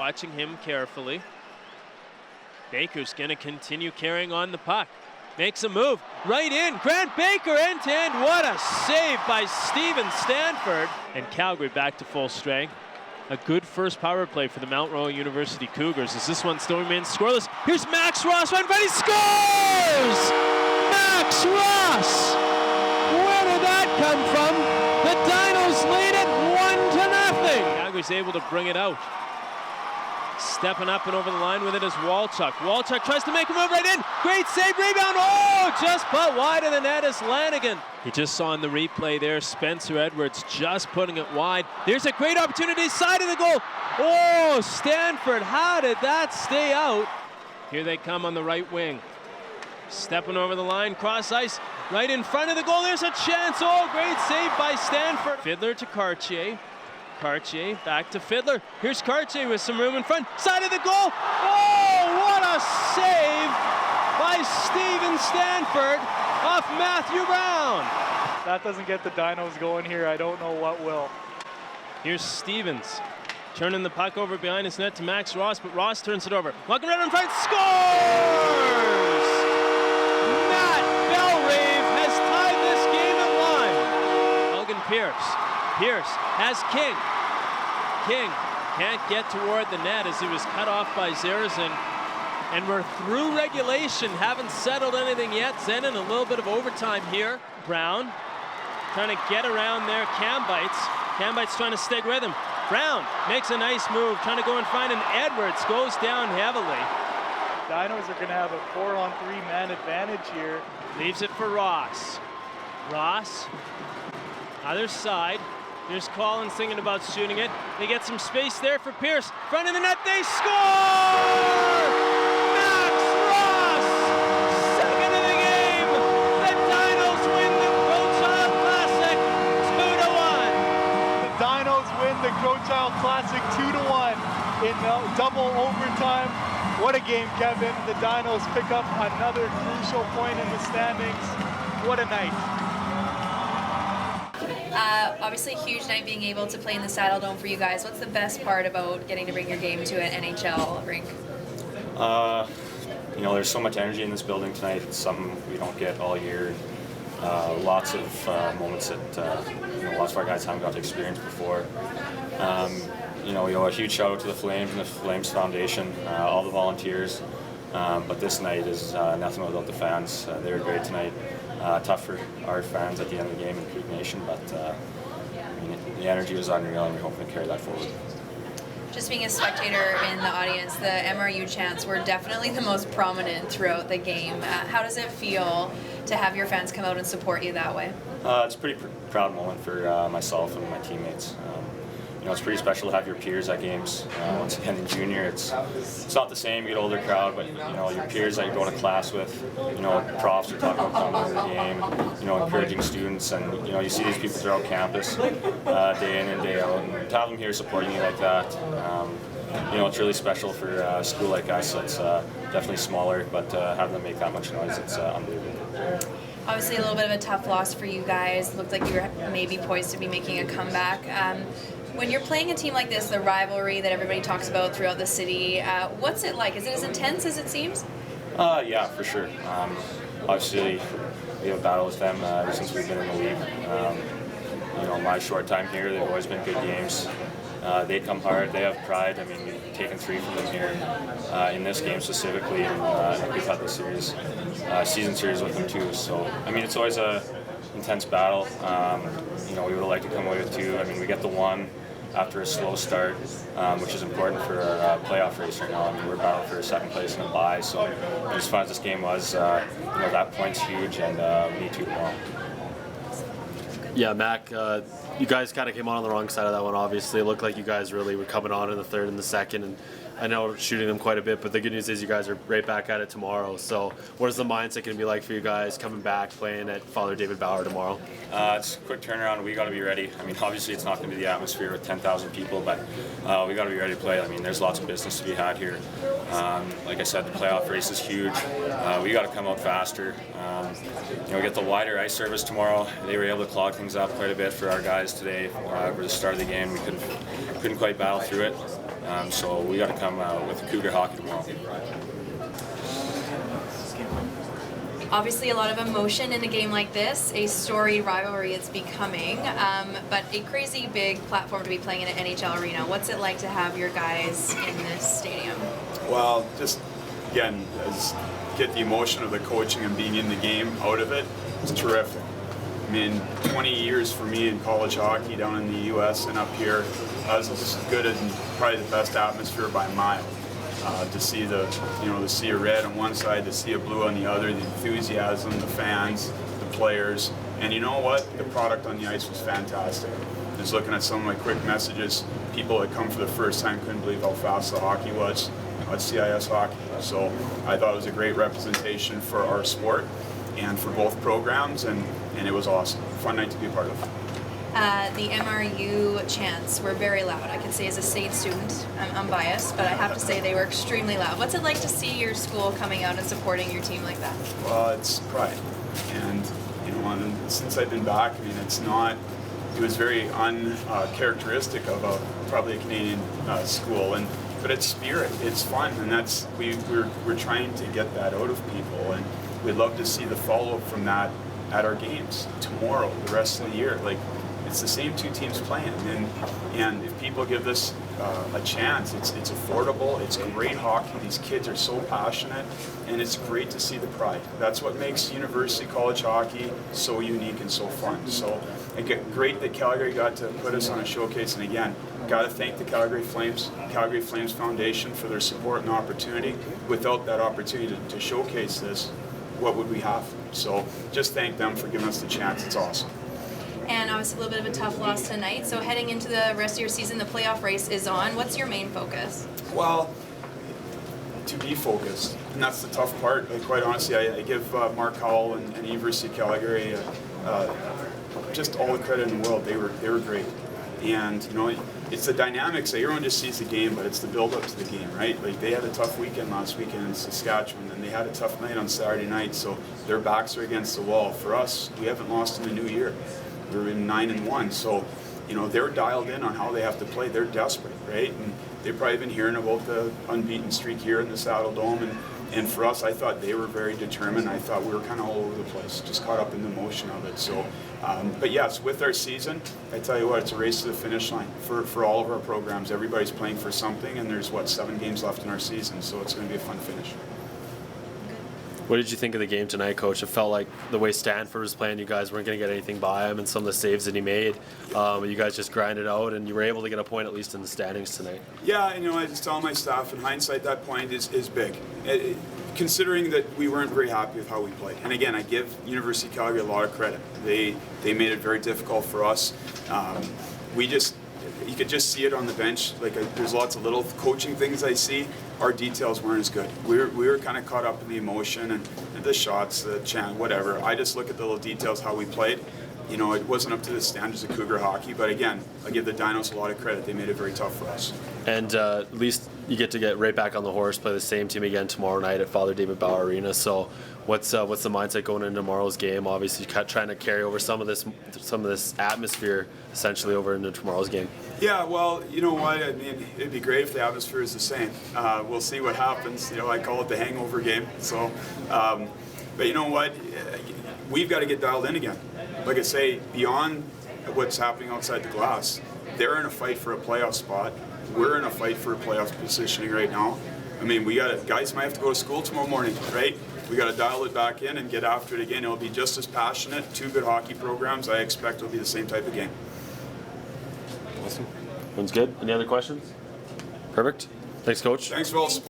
watching him carefully. Baker's going to continue carrying on the puck. Makes a move, right in, Grant Baker end-to-end, what a save by Steven Stanford. And Calgary back to full strength. A good first power play for the Mount Royal University Cougars as this one still remains scoreless. Here's Max Ross, right in front, he scores! Max Ross! Where did that come from? The Dinos lead it 1-0. Calgary's able to bring it out. Stepping up and over the line with it is Walchuk. Walchuk tries to make a move right in. Great save, rebound. Oh, just put wide of the net is Lanigan. You just saw in the replay there, Spencer Edwards just putting it wide. There's a great opportunity, side of the goal. Oh, Stanford, how did that stay out? Here they come on the right wing. Stepping over the line, cross ice, right in front of the goal. There's a chance. Oh, great save by Stanford. Fiddler to Cartier. Cartier back to Fiddler. Here's Cartier with some room in front. Side of the goal. Oh, what a save by Steven Stanford off Matthew Brown. That doesn't get the Dinos going here. I don't know what will. Here's Stevens turning the puck over behind his net to Max Ross, but Ross turns it over. Walking right in front, scores! Matt Belrave has tied this game at 1. Elgin Pierce. Pierce has King. King can't get toward the net as he was cut off by Zerzin. And we're through regulation, haven't settled anything yet. Zen in a little bit of overtime here. Brown trying to get around there. Cambites. Cambites trying to stick with him. Brown makes a nice move, trying to go and find an Edwards. Goes down heavily. Dinos are going to have a 4-on-3 man advantage here. Leaves it for Ross. Ross, other side. Here's Collins thinking about shooting it. They get some space there for Pierce. Front of the net, they score! Max Ross! Second of the game. The Dinos win the Crowchild Classic 2-1. The Dinos win the Crowchild Classic 2-1 in double overtime. What a game, Kevin. The Dinos pick up another crucial point in the standings. What a night. Obviously, a huge night being able to play in the Saddle Dome for you guys. What's the best part about getting to bring your game to an NHL rink? You know, there's so much energy in this building tonight. It's something we don't get all year. Lots of moments that you know, lots of our guys haven't got to experience before. You know, a huge shout out to the Flames and the Flames Foundation, all the volunteers. But this night is nothing without the fans. They were great tonight. Tough for our fans at the end of the game in Creek Nation, but I mean, the energy was unreal, and we're hoping to carry that forward. Just being a spectator in the audience, the MRU chants were definitely the most prominent throughout the game. How does it feel to have your fans come out and support you that way? It's a pretty proud moment for myself and my teammates. You know, it's pretty special to have your peers at games. Once again, in junior, it's not the same. You get older crowd, but you know, your peers that you're going to class with, you know, profs are talking about coming to the game, you know, encouraging students, and you know, you see these people throughout campus, day in and day out, and to have them here supporting you like that, you know, it's really special for a school like us. It's definitely smaller, but having them make that much noise, it's unbelievable. Obviously, a little bit of a tough loss for you guys. Looked like you were maybe poised to be making a comeback. When you're playing a team like this, the rivalry that everybody talks about throughout the city, what's it like? Is it as intense as it seems? Yeah, for sure. Obviously, we have battled with them ever since we've been in the league. You know, my short time here, they've always been good games. They come hard, they have pride. I mean, we've taken 3 from them here in this game specifically, and we've had the series, season series with them too. So, I mean, it's always a intense battle. You know, we would like to come away with 2. I mean, we get the 1 after a slow start, which is important for our playoff race right now. I mean, we're battling for 2nd place and a bye, so as fun as this game was, you know, that point's huge, and we need 2 tomorrow. Yeah, Mac, you guys kind of came on the wrong side of that one, obviously. It looked like you guys really were coming on in the 3rd and the 2nd, and I know shooting them quite a bit, but the good news is you guys are right back at it tomorrow. So what is the mindset going to be like for you guys coming back, playing at Father David Bauer tomorrow? It's a quick turnaround. We got to be ready. I mean, obviously it's not going to be the atmosphere with 10,000 people, but we got to be ready to play. I mean, there's lots of business to be had here. Like I said, the playoff race is huge. We got to come out faster. You know, we get the wider ice service tomorrow. They were able to clog things up quite a bit for our guys today. For the start of the game, we couldn't quite battle through it. So we got to come with Cougar hockey tomorrow. Obviously a lot of emotion in a game like this, a storied rivalry it's becoming, but a crazy big platform to be playing in an NHL arena. What's it like to have your guys in this stadium? Well, just again, get the emotion of the coaching and being in the game out of it. It's terrific. I mean, 20 years for me in college hockey down in the U.S. and up here, this is as good as probably the best atmosphere by a mile. To see the sea of red on one side, the sea of blue on the other, the enthusiasm, the fans, the players, and you know what? The product on the ice was fantastic. Just looking at some of my quick messages, people that come for the first time couldn't believe how fast the hockey was. It's CIS hockey, so I thought it was a great representation for our sport and for both programs, and it was awesome. Fun night to be a part of. The MRU chants were very loud. I can say as a state student, I'm biased, but I have to say they were extremely loud. What's it like to see your school coming out and supporting your team like that? Well, it's pride, and since I've been back, I mean, it was very uncharacteristic of probably a Canadian school, but it's spirit, it's fun, and that's we're trying to get that out of people, and we'd love to see the follow-up from that at our games tomorrow, the rest of the year. Like, it's the same two teams playing, and if people give this a chance, it's affordable, it's great hockey, these kids are so passionate, and it's great to see the pride. That's what makes university college hockey so unique and so fun. So great that Calgary got to put us on a showcase, and again, got to thank the Calgary Flames Foundation for their support and opportunity. Without that opportunity to showcase this, what would we have? So just thank them for giving us the chance. It's awesome. And obviously a little bit of a tough loss tonight. So heading into the rest of your season, the playoff race is on. What's your main focus? Well, to be focused, and that's the tough part. Like, quite honestly, I give Mark Howell and University of Calgary just all the credit in the world. They were great, and it's the dynamics. Everyone just sees the game, but it's the build-up to the game, right? Like, they had a tough weekend last weekend in Saskatchewan, and they had a tough night on Saturday night, so their backs are against the wall. For us, we haven't lost in the new year. We're in 9-1, so they're dialed in on how they have to play. They're desperate, right? And they've probably been hearing about the unbeaten streak here in the Saddle Dome, and for us, I thought they were very determined. I thought we were kind of all over the place, just caught up in the motion of it. So, but yes, with our season, I tell you what, it's a race to the finish line for all of our programs. Everybody's playing for something, and there's 7 games left in our season, so it's going to be a fun finish. What did you think of the game tonight, Coach? It felt like the way Stanford was playing, you guys weren't going to get anything by him, and some of the saves that he made, you guys just grinded out, and you were able to get a point at least in the standings tonight. Yeah, I just tell my staff, in hindsight, that point is big. Considering that we weren't very happy with how we played. And again, I give University of Calgary a lot of credit. They made it very difficult for us. You could just see it on the bench. Like, there's lots of little coaching things I see. Our details weren't as good. We were kind of caught up in the emotion and the shots, the chant, whatever. I just look at the little details, how we played. It wasn't up to the standards of Cougar hockey, but again, I give the Dinos a lot of credit. They made it very tough for us. And at least you get to get right back on the horse, play the same team again tomorrow night at Father David Bauer Arena. So what's the mindset going into tomorrow's game? Obviously, trying to carry over some of this atmosphere essentially over into tomorrow's game. Yeah, well, you know what? I mean, it'd be great if the atmosphere is the same. We'll see what happens. I call it the hangover game. So, but you know what? We've got to get dialed in again. Like I say, beyond what's happening outside the glass, they're in a fight for a playoff spot. We're in a fight for a playoff positioning right now. I mean, guys might have to go to school tomorrow morning, right? We got to dial it back in and get after it again. It'll be just as passionate. 2 good hockey programs. I expect it'll be the same type of game. Awesome. Sounds good. Any other questions? Perfect. Thanks, Coach. Thanks for all the support.